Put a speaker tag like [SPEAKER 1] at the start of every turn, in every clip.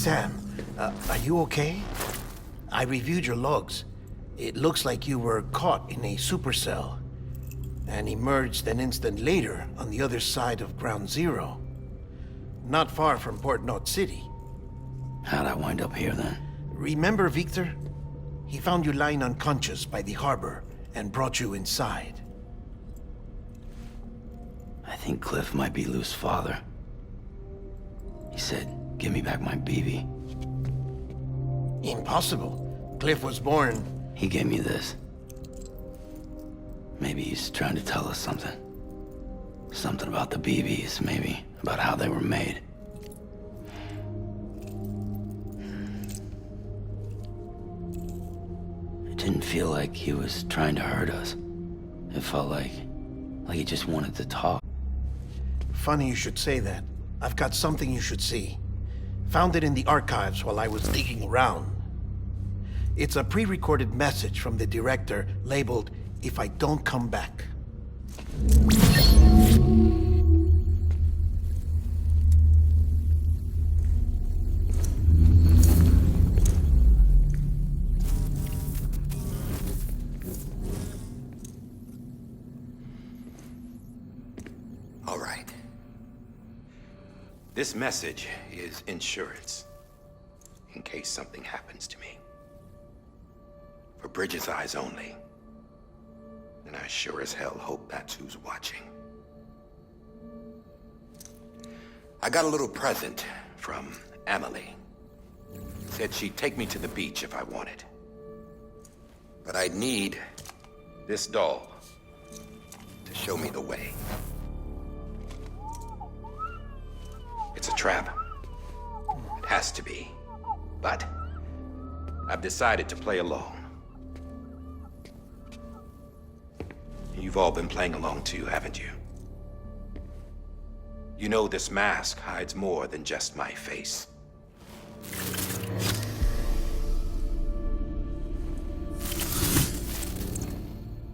[SPEAKER 1] Sam, are you okay? I reviewed your logs. It looks like you were caught in a supercell and emerged an instant later on the other side of Ground Zero. Not far from Port Knot City.
[SPEAKER 2] How'd I wind up here then?
[SPEAKER 1] Remember Victor? He found you lying unconscious by the harbor and brought you inside.
[SPEAKER 2] I think Cliff might be Lou's father. He said, give me back my BB.
[SPEAKER 1] Impossible. Cliff was born...
[SPEAKER 2] He gave me this. Maybe he's trying to tell us something. Something about the BBs, maybe. About how they were made. It didn't feel like he was trying to hurt us. It felt like he just wanted to talk.
[SPEAKER 1] Funny you should say that. I've got something you should see. Found it in the archives while I was digging around. It's a pre-recorded message from the director labeled, "If I Don't Come Back."
[SPEAKER 3] All right. This message is insurance, in case something happens to me. For Bridget's eyes only. And I sure as hell hope that's who's watching. I got a little present from Emily. Said she'd take me to the beach if I wanted. But I'd need this doll to show me the way. It's a trap. It has to be. But I've decided to play along. You've all been playing along too, haven't you? You know this mask hides more than just my face.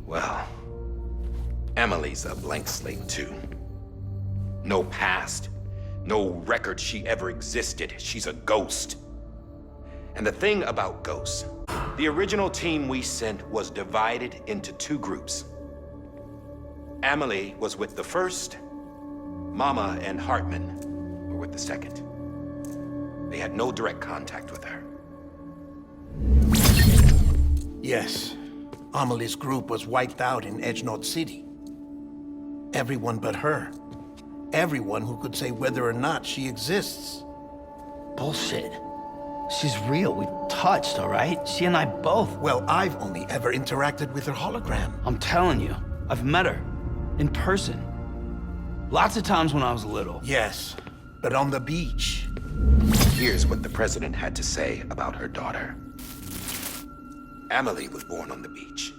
[SPEAKER 3] Well, Emily's a blank slate too. No past, no record she ever existed. She's a ghost. And the thing about ghosts, the original team we sent was divided into two groups. Emily was with the first. Mama and Hartman were with the second. They had no direct contact with her.
[SPEAKER 1] Yes. Amelie's group was wiped out in Edge Knot City. Everyone but her. Everyone who could say whether or not she exists.
[SPEAKER 2] Bullshit. She's real. We touched, all right? She and I both.
[SPEAKER 1] Well, I've only ever interacted with her hologram.
[SPEAKER 2] I'm telling you, I've met her. In person. Lots of times when I was little.
[SPEAKER 1] Yes, but on the beach.
[SPEAKER 3] Here's what the president had to say about her daughter. Emily was born on the beach.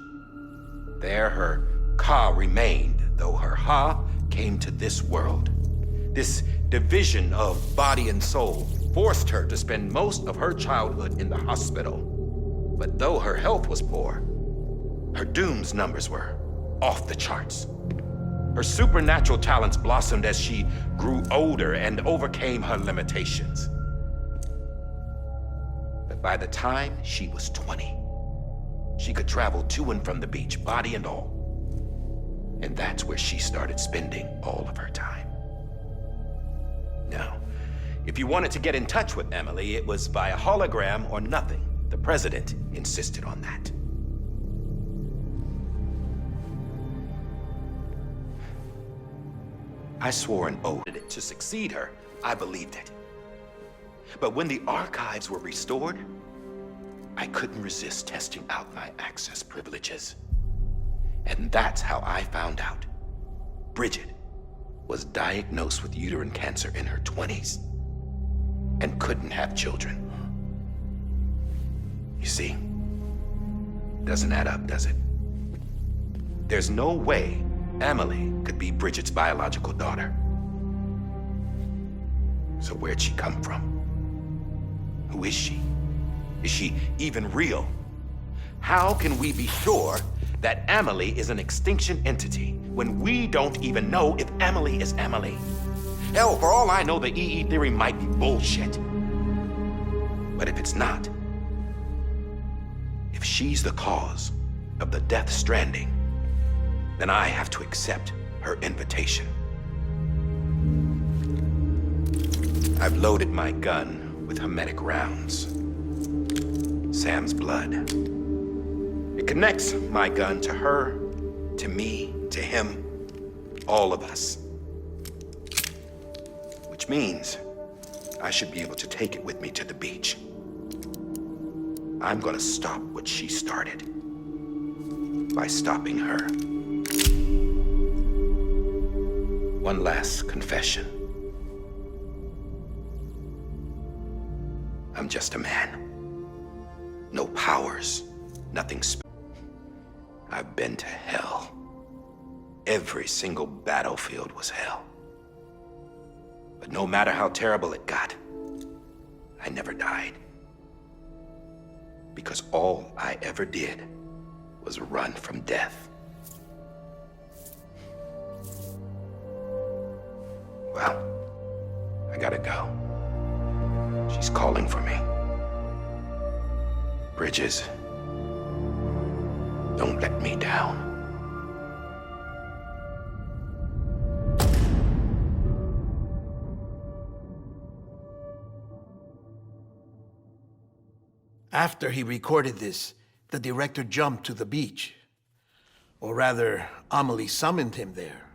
[SPEAKER 3] There her Ka remained, though her Ha came to this world. This division of body and soul forced her to spend most of her childhood in the hospital. But though her health was poor, her Doom's numbers were off the charts. Her supernatural talents blossomed as she grew older and overcame her limitations. But by the time she was 20, she could travel to and from the beach, body and all. And that's where she started spending all of her time. Now, if you wanted to get in touch with Emily, it was via hologram or nothing. The president insisted on that. I swore an oath to succeed her. I believed it. But when the archives were restored, I couldn't resist testing out my access privileges. And that's how I found out. Bridget was diagnosed with uterine cancer in her 20s and couldn't have children. You see, doesn't add up, does it? There's no way Emily could be Bridget's biological daughter. So where'd she come from? Who is she? Is she even real? How can we be sure that Emily is an extinction entity when we don't even know if Emily is Emily? Hell, for all I know, the EE theory might be bullshit. But if it's not, if she's the cause of the death stranding, then I have to accept her invitation. I've loaded my gun with hermetic rounds. Sam's blood. It connects my gun to her, to me, to him, all of us. Which means I should be able to take it with me to the beach. I'm gonna stop what she started by stopping her. One last confession. I'm just a man. No powers, nothing special. I've been to hell. Every single battlefield was hell. But no matter how terrible it got, I never died. Because all I ever did was run from death. Well, I gotta go. She's calling for me. Bridges, don't let me down.
[SPEAKER 1] After he recorded this, the director jumped to the beach. Or rather, Amelie summoned him there.